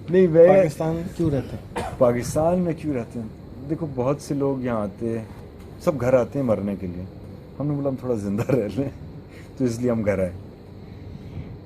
نہیں میں پاکستان کیوں رہتے ہیں؟ پاکستان میں کیوں رہتے ہیں؟ دیکھو بہت سے لوگ یہاں آتے ہیں، سب گھر آتے ہیں مرنے کے لیے. ہم نے بولا ہم تھوڑا زندہ رہ لیں تو اس لیے ہم گھر آئے.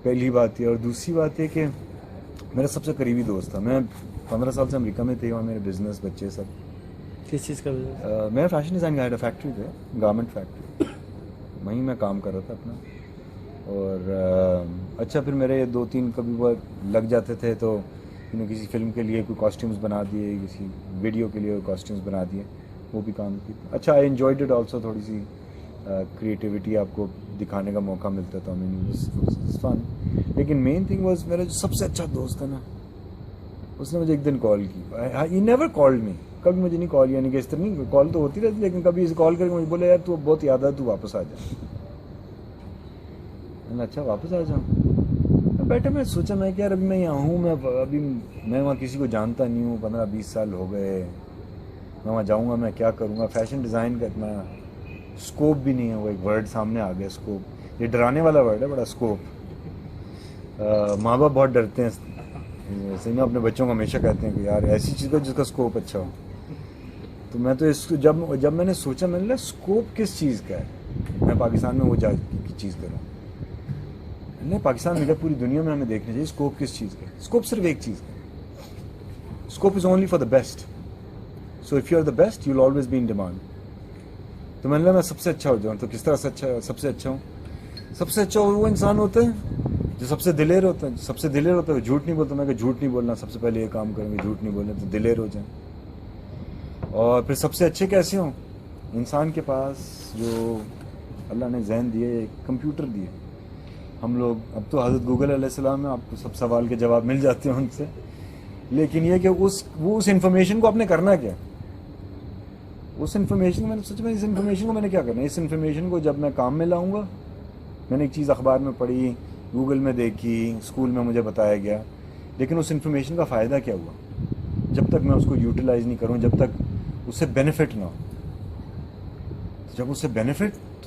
پہلی بات یہ. اور دوسری بات یہ کہ میرا سب سے قریبی دوست تھا. میں 15 سال سے امریکہ میں تھے، وہاں میرے بزنس بچے سب. کس چیز کا بزنس؟ میں فیشن ڈیزائن کا ہیڈ فیکٹری تھے، گارمنٹ فیکٹری، وہیں میں کام کر رہا تھا اپنا. اور اچھا پھر میرے 2-3 کبھی وہ لگ جاتے تھے تو کسی فلم کے لیے کوئی کاسٹیومز بنا دیے، کسی ویڈیو کے لیے کاسٹیومز بنا دیے، وہ بھی کام کی. اچھا آئی انجوائڈ اٹ آلسو. تھوڑی سی کریٹیوٹی آپ کو دکھانے کا موقع ملتا تھا. فن. لیکن مین تھنگ واز میرا جو سب سے اچھا دوست ہے نا، اس نے مجھے ایک دن کال کی. He never called me. کبھی مجھے نہیں کال، یعنی کہ اس طرح نہیں، کال تو ہوتی رہتی لیکن کبھی اسے کال کر کے مجھے بولے یار تو بہت یاد ہے، تو واپس آ جا. میں نے اچھا واپس آ جاؤں. بیٹھے میں سوچا میں کہ یار ابھی میں یہاں ہوں، میں وہاں کسی کو جانتا نہیں ہوں، 15-20 سال ہو گئے. میں وہاں جاؤں گا میں کیا کروں گا؟ فیشن ڈیزائن کا اتنا اسکوپ بھی نہیں ہے. وہ ایک ورڈ سامنے آ گیا، اسکوپ. یہ ڈرانے والا ورڈ ہے بڑا، اسکوپ. ماں باپ بہت ڈرتے ہیں. ویسے میں اپنے بچوں کو ہمیشہ کہتے ہیں کہ یار ایسی چیز کا جس کا اسکوپ اچھا ہو. تو میں تو اس کو جب میں نے سوچا، میں نے کہا اسکوپ کس چیز کا ہے؟ میں پاکستان میں وہ جا کی چیز کروں. نہیں، پاکستان میں کیا پوری دنیا میں ہمیں دیکھنا چاہیے اسکوپ کس چیز کا ہے. اسکوپ صرف ایک چیز کا ہے. Scope is only for the best. So if you are the best you will always be in demand. تو میں نے کہا میں سب سے اچھا ہو جاؤں. تو کس طرح سے سب سے اچھا ہوں؟ سب سے اچھا وہ انسان ہوتا ہے جو سب سے دلیر ہوتا ہے. سب سے دلیر ہوتا ہے وہ جھوٹ نہیں بولتا. میں کہ جھوٹ نہیں بولنا، سب سے پہلے یہ کام کریں گے، جھوٹ نہیں بولنا، تو دلیر ہو جائیں. اور پھر سب سے اچھے کیسے ہوں؟ انسان کے پاس جو اللہ نے ذہن دیے، ایک کمپیوٹر دیے. ہم لوگ اب تو حضرت گوگل علیہ السلام ہے، آپ کو سب سوال کے جواب مل جاتے ہیں ان سے. لیکن یہ کہ اس انفارمیشن کو آپ نے کرنا کیا؟ اس انفارمیشن کو میں نے سوچا میں اس انفارمیشن کو میں نے کیا کرنا ہے؟ اس انفارمیشن کو جب میں کام میں لاؤں گا. میں نے ایک چیز اخبار میں پڑھی، گوگل میں دیکھی، اسکول میں مجھے بتایا گیا، لیکن اس انفارمیشن کا فائدہ کیا ہوا جب تک میں اس کو یوٹیلائز نہیں کروں، جب تک اس سے بینیفٹ نہ ہو. جب اس سے بینیفٹ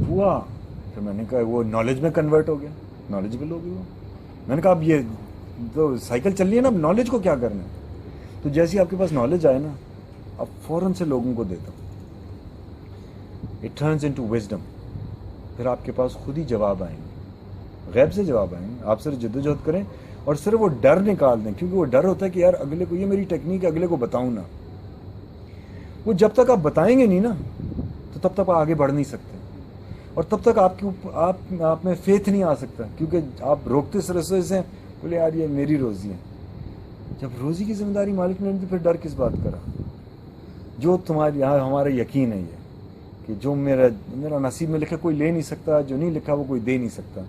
ہوا پھر میں نے کہا وہ نالج میں کنورٹ ہو گیا، نالجبل ہو گئی وہ. میں نے کہا اب یہ تو سائیکل چل رہی ہے نا، اب نالج کو کیا کرنا ہے؟ تو جیسے آپ کے پاس نالج آئے نا، اب فوراً سے لوگوں کو دیتا ہوں. It turns into wisdom. پھر آپ کے پاس خود ہی جواب آئیں گے، غیب سے جواب آئیں گے. آپ صرف جدوجہد کریں اور صرف وہ ڈر نکال دیں. کیونکہ وہ ڈر ہوتا ہے کہ یار اگلے کو، یہ میری ٹیکنیک اگلے کو بتاؤں نا. وہ جب تک آپ بتائیں گے نہیں نا تو تب تک آپ آگے بڑھ نہیں سکتے. اور تب تک آپ میں فیتھ نہیں آ سکتا. کیونکہ آپ روکتے اس رسوئی سے، بولے یار یہ میری روزی ہے. جب روزی کی ذمہ داری مالک نے نہیں تو پھر ڈر کس بات کرا؟ جو تمہارے یہاں ہمارا یقین ہے یہ کہ جو میرا نصیب میں لکھا کوئی لے نہیں سکتا، جو نہیں لکھا وہ کوئی دے نہیں سکتا.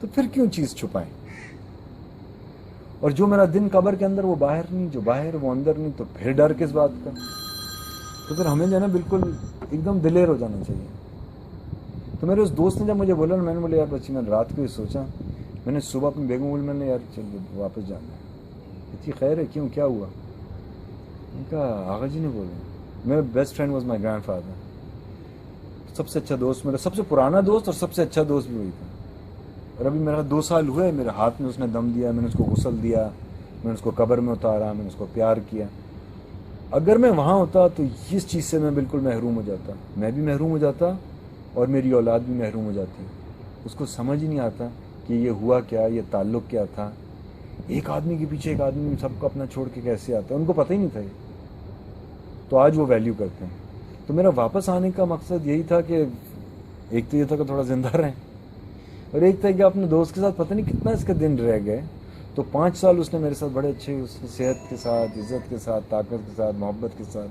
تو پھر کیوں چیز چھپائیں؟ اور جو میرا دن قبر کے اندر وہ باہر نہیں، جو باہر وہ اندر نہیں، تو پھر ڈر کس بات کا؟ تو پھر ہمیں جو ہے نا بالکل ایک دم دلیر ہو جانا چاہیے. تو میرے اس دوست نے جب مجھے بولا نا، میں نے بولا یار بچی، میں رات کو ہی سوچا. میں نے صبح اپنی بیگم بولی، میں نے یار چل واپس جانا ہے. اتنی خیر ہے، کیوں کیا ہوا؟ میں نے کہا آغا جی نے بولا. میرا best friend was my grandfather. سب سے اچھا دوست میرا، سب سے پرانا دوست اور سب سے اچھا دوست بھی وہی تھا. اور ابھی میرا 2 سال ہوئے، میرے ہاتھ میں اس نے دم دیا، میں نے اس کو غسل دیا، میں نے اس کو قبر میں اتارا، میں نے اس کو پیار کیا. اگر میں وہاں ہوتا تو اس چیز سے میں بالکل محروم ہو جاتا. میں بھی محروم ہو جاتا اور میری اولاد بھی محروم ہو جاتی. اس کو سمجھ ہی نہیں آتا کہ یہ ہوا کیا، یہ تعلق کیا تھا. ایک آدمی کے پیچھے ایک آدمی سب کو اپنا چھوڑ کے کیسے آتا ہے، ان کو پتہ ہی نہیں تھا یہ. تو آج وہ ویلیو کرتے ہیں. تو میرا واپس آنے کا مقصد یہی تھا کہ ایک تو یہ تھا کہ تھوڑا زندہ رہیں، اور ایک تھا کہ اپنے دوست کے ساتھ پتہ نہیں کتنا اس کے دن رہ گئے. تو 5 سال اس نے میرے ساتھ بڑے اچھے، اس کی صحت کے ساتھ، عزت کے ساتھ، طاقت کے ساتھ، محبت کے ساتھ،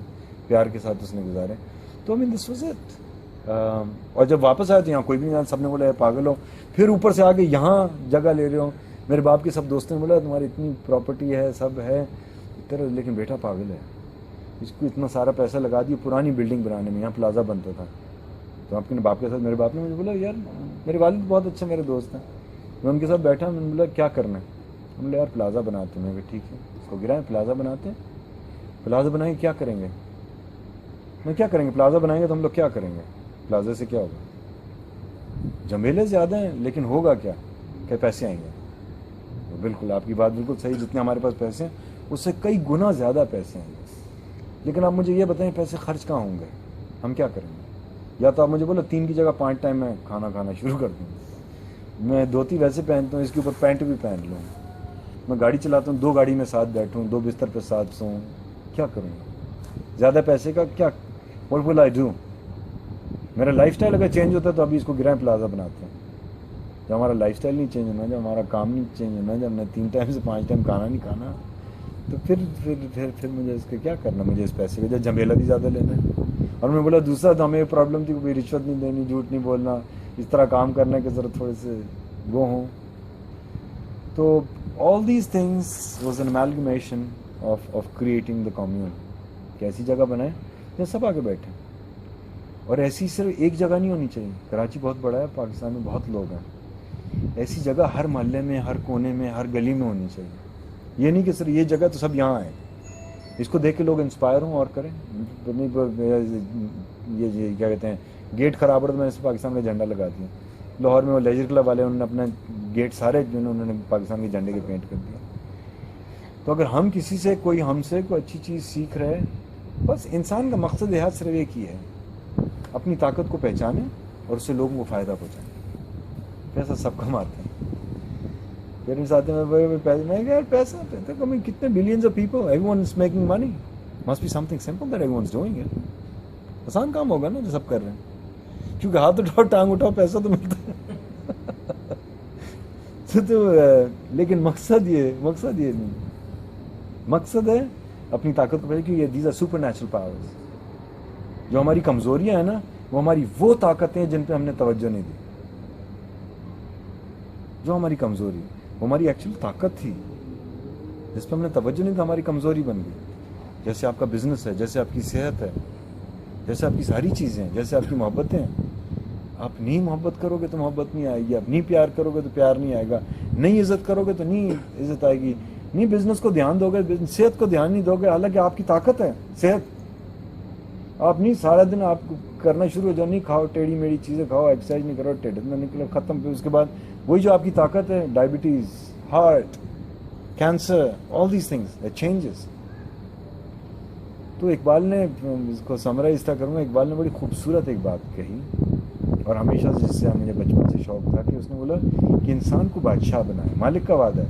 پیار کے ساتھ اس نے گزارے. تو دس واز اٹ. اور جب واپس آئے تو یہاں کوئی بھی نہیں، سب نے بولا پاگل ہو. پھر اوپر سے آگے یہاں جگہ لے رہے ہو. میرے باپ کے سب دوستوں نے بولا تمہاری اتنی پراپرٹی ہے، سب ہے، لیکن بیٹا پاگل ہے، اس کو اتنا سارا پیسہ لگا دیا پرانی بلڈنگ بنانے میں. یہاں پلازا بنتا تھا. تو آپ کے باپ کے ساتھ میرے باپ نے مجھے بولا یار، میرے والد بہت اچھے میرے دوست ہیں. میں ان کے ساتھ بیٹھا، میں نے بولا کیا کرنا ہے؟ ہم نے بولا یار پلازا بناتے ہیں. میں کہ ٹھیک ہے، اس کو گرائیں پلازا بناتے ہیں. پلازا بنائیں گے کیا کریں گے؟ میں کیا کریں گے؟ پلازا بنائیں گے تو ہم لوگ کیا کریں گے؟ پلازا سے کیا ہوگا؟ جھمیلے زیادہ ہیں لیکن ہوگا کیا؟ کہ پیسے آئیں گے. بالکل آپ کی بات بالکل صحیح, جتنے ہمارے پاس پیسے ہیں اس سے کئی گنا زیادہ پیسے ہیں, لیکن آپ مجھے یہ بتائیں پیسے خرچ کہاں ہوں گے, ہم کیا کریں گے؟ یا تو آپ مجھے بولو 3 کی جگہ 5 ٹائم میں کھانا کھانا شروع کر دوں, میں دھوتی ویسے پہنتا ہوں, اس کے اوپر پینٹ بھی پہن لوں, میں گاڑی چلاتا ہوں 2 گاڑی میں ساتھ بیٹھوں, 2 بستر پہ ساتھ سوؤں, کیا کروں گا زیادہ پیسے کا کیا؟ what will I do؟ میرا لائف سٹائل اگر چینج ہوتا ہے تو ابھی اس کو گرینڈ پلازا بناتے ہیں. جب ہمارا لائف سٹائل نہیں چینج ہونا, جب ہمارا کام نہیں چینج ہونا, جب میں 3 ٹائم سے 5 ٹائم کھانا نہیں کھانا, تو پھر مجھے اس کا کیا کرنا, مجھے اس پیسے کا جھمیلا بھی زیادہ لینا ہے. اور میں بولا دوسرا تو ہمیں پرابلم تھی, کوئی رشوت نہیں دینی, جھوٹ نہیں بولنا, اس طرح کام کرنے کے ضرورت تھوڑے سے وہ ہوں. تو all these things was an amalgamation of creating the commune, کہ ایسی جگہ بنائیں جہاں سب آگے بیٹھیں. اور ایسی صرف ایک جگہ نہیں ہونی چاہیے, کراچی بہت بڑا ہے, پاکستان میں بہت لوگ ہیں, ایسی جگہ ہر محلے میں, ہر کونے میں, ہر گلی میں ہونی چاہیے. یہ نہیں کہ صرف یہ جگہ تو سب یہاں آئیں, اس کو دیکھ کے لوگ انسپائر ہوں اور کریں. یہ کیا کہتے ہیں, گیٹ خراب ہو رہا تو میں نے پاکستان کا جھنڈا لگا دیا. لاہور میں وہ لیجر کلب والے انہوں نے اپنا گیٹ سارے جو انہوں نے پاکستان کے جھنڈے کے پینٹ کر دیا. تو اگر ہم کسی سے کوئی ہم سے کوئی اچھی چیز سیکھ رہے, بس انسان کا مقصد حیات صرف ایک ہی ہے, اپنی طاقت کو پہچانیں اور اس سے لوگوں کو فائدہ پہنچائیں. پیسہ سب کماتے ہیں, پیرنٹس آتے ہیں پیسے, میں یار پیسہ کتنے billions of people, everyone is making money, must be something simple that everyone is doing it. آسان کام ہوگا نا جو سب کر رہے ہیں, کیونکہ ہاتھ اٹھاؤ ٹانگ اٹھاؤ پیسہ تو ملتا ہے. تو لیکن مقصد یہ نہیں, مقصد ہے اپنی طاقت کو پہلے, کہ یہ these are supernatural powers. جو ہماری کمزوریاں ہیں نا, وہ ہماری وہ طاقتیں جن پہ ہم نے توجہ نہیں دی. جو ہماری کمزوری, وہ ہماری ایکچوئل طاقت تھی, جس پہ ہم نے توجہ نہیں دی, ہماری کمزوری بن گئی. جیسے آپ کا بزنس ہے, جیسے آپ کی صحت ہے, جیسے آپ کی ساری چیزیں ہیں, جیسے آپ کی محبتیں ہیں. آپ نہیں محبت کرو گے تو محبت نہیں آئے گی, آپ نہیں پیار کرو گے تو پیار نہیں آئے گا, نہیں عزت کرو گے تو نہیں عزت آئے گی, نہیں بزنس کو دھیان دو گے, صحت کو دھیان نہیں دو گے, حالانکہ آپ کی طاقت ہے صحت. آپ نہیں سارا دن آپ کرنا شروع ہو جاؤ, نہیں کھاؤ ٹیڑھی میڑھی چیزیں کھاؤ, ایکسرسائز نہیں کرو, ٹیڑھ میں نکلو, ختم. پھر اس کے بعد وہی جو آپ کی طاقت ہے, diabetes, heart, cancer, all these things it changes. تو اقبال نے اس کو سمرائز طرح کروں گا, اقبال نے بڑی خوبصورت ایک بات کہی, اور ہمیشہ سے جس سے مجھے بچپن سے شوق تھا, کہ اس نے بولا کہ انسان کو بادشاہ بنائے, مالک کا وعدہ ہے.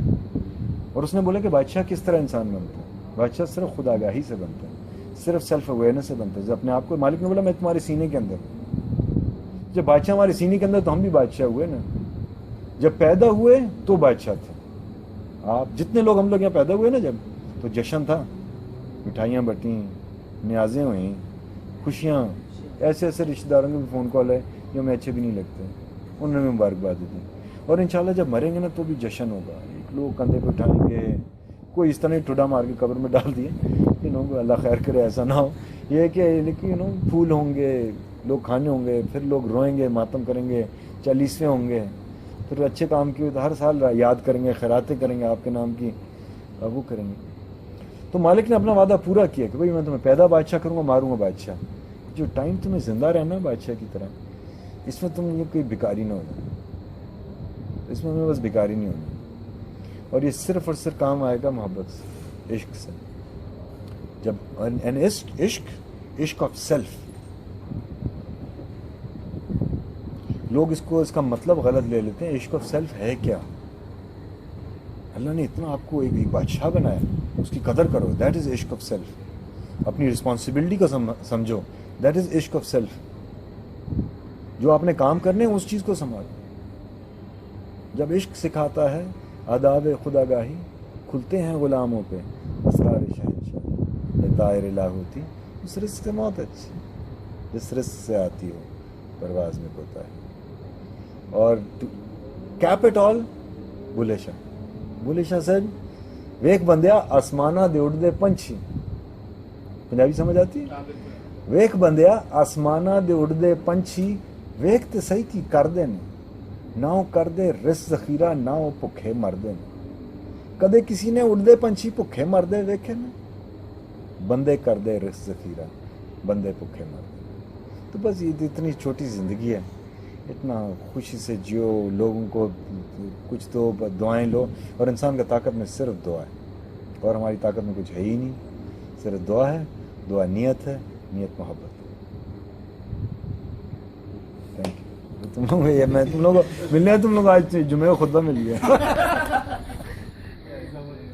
اور اس نے بولا کہ بادشاہ کس طرح انسان بنتا ہے؟ بادشاہ صرف خودآگاہی سے بنتا ہے, صرف سیلف اویئرنیس سے بنتا ہے. جب اپنے آپ کو, مالک نے بولا میں تمہارے سینے کے اندر ہوں. جب بادشاہ ہمارے سینے کے اندر, تو ہم بھی بادشاہ ہوئے نا. جب پیدا ہوئے تو بادشاہ تھے. آپ جتنے لوگ, ہم لوگ یہاں پیدا ہوئے نا جب, تو جشن تھا, مٹھائیاں بٹیں, نیازیں ہوئیں, خوشیاں. ایسے ایسے رشتہ داروں کے بھی فون کال ہے جو ہمیں اچھے بھی نہیں لگتے, انہوں نے مبارکباد دی. اور انشاءاللہ جب مریں گے نا تو بھی جشن ہوگا. لوگ کندھے پہ اٹھائیں گے, کوئی اس طرح ہی ٹھڈا مار کے قبر میں ڈال دیے, اللہ خیر کرے ایسا نہ ہو. یہ ہے کہ پھول ہوں گے, لوگ کھانے ہوں گے, پھر لوگ روئیں گے, ماتم کریں گے, 40ویں ہوں گے, پھر اچھے کام کیے تو ہر سال یاد کریں گے, خیراتیں کریں گے آپ کے نام کی, وہ کریں گے. تو مالک نے اپنا وعدہ پورا کیا کہ بھائی میں تمہیں پیدا بادشاہ کروں گا, ماروں گا بادشاہ. جو ٹائم تمہیں زندہ رہنا بادشاہ کی طرح, اس میں تم یہ کوئی بھکاری نہ ہونا, اس میں بس بھکاری نہیں ہونا. اور یہ صرف اور صرف کام آئے گا محبت سے, عشق سے. جب عشق آف سیلف, لوگ اس کا مطلب غلط لے لیتے ہیں. عشق آف سیلف ہے کیا؟ اللہ نے اتنا آپ کو ایک بادشاہ بنایا, اس کی قدر کرو, دیٹ از عشق آف سیلف. اپنی رسپانسبلٹی کو سمجھو, دیٹ از عشق آف سیلف. جو آپ نے کام کرنے ہیں اس چیز کو سنبھالو. جب عشق سکھاتا ہے آداب خودآگاہی, کھلتے ہیں غلاموں پہ اسرار شہنشاہ. طائر لاہوتی اس رزق سے موت اچھی, جس رزق سے آتی ہو پرواز میں کوتا ہے. اور keep it all, Bulleh Shah صاحب, ویک بندیا آسمانہ دے اڑ دے پنچھی. پنجابی سمجھ آتی ہے؟ ویک بندیا آسمانہ دے اڑ دے پنچھی, ویک تے صحیح کی کر دے نے, نہ کر دے رس ذخیرہ, نہ وہ بھکھے مردے نے. کدے کسی نے اڑ دے پنچھی بھکھے مردے ویکھے نے؟ بندے کر دے رس ذخیرہ, بندے بھکھے مردے. تو بس یہ اتنی چھوٹی زندگی ہے, اتنا خوشی سے جیو, لوگوں کو کچھ دو, دعائیں لو. اور انسان کا طاقت میں صرف دعا ہے, اور ہماری طاقت میں کچھ ہے ہی نہیں, صرف دعا ہے. دعا نیت ہے, نیت محبت. Thank you. تم لوگ, میں تم لوگوں کو ملنے, تم لوگ آج جمعہ خطبہ مل گیا.